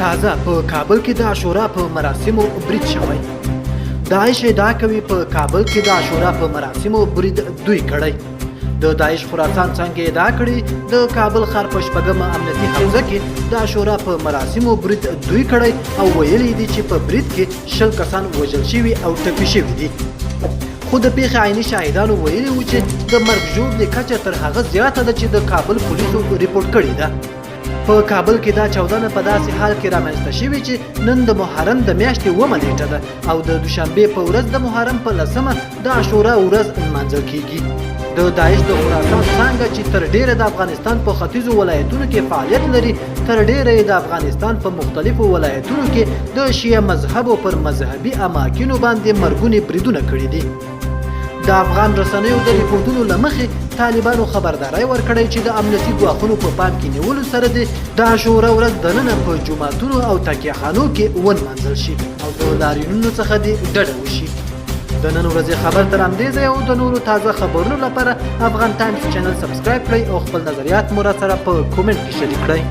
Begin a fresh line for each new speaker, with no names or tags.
تازه په کابل کې د عاشورا په مراسمو برید شوی. داعش ادعا کوي په کابل کې د عاشورا په مراسمو برید دوی کړی. د داعش خراسان څنګه ادعا کړي د کابل ښار په شپږمه امنیتي حوزه کې د عاشورا په مراسمو برید دوی کړی او ویلي دي چې په برید کې 20 کسان وژل شوي او ټپي شوي دي. خو د پیښې عیني شاهدانو ویلي وو چې د مرګ ژوبلې کچه تر هغه زیاته ده چې د کابل پولیسو ریپورټ کړې ده. په کابل کې دا چاودنه په داسې حال کې رامنځته شوې چې نن د محرم د میاشتې 9 نیټه ده او د دوشنبې په ورځ د محرم په 10مه د عاشورا ورځ نمانځل کیږي. د داعش د خراسان څانګه چې تر ډیره د افغانستان په ختیځو ولایتونو کې فعالیت لري، تر ډیره د افغانستان په مختلفو ولایتونو کې د شیعه مذهبو پر مذهبي اماکنو باندې مرګونې بریدونه کړي دي. د افغان رسنیو د ریپورټونو له مخې طالبانو خبرداری ورکړی چې د امنیتي ګواښونو په پام کې نیولو سره د عاشورا ورځ دننه په جوماتونو او تکیهخانو کې ونمانځل شي او د لاریونونو څخه دې ډډه وشي. د نن ورځې خبر تر همدې ځایه او د نورو تازه خبرونو لپاره افغان ټایمز چینل سبسکرایب کړئ او خپل نظریات مو راسره په کومنټ کې شریک کړئ.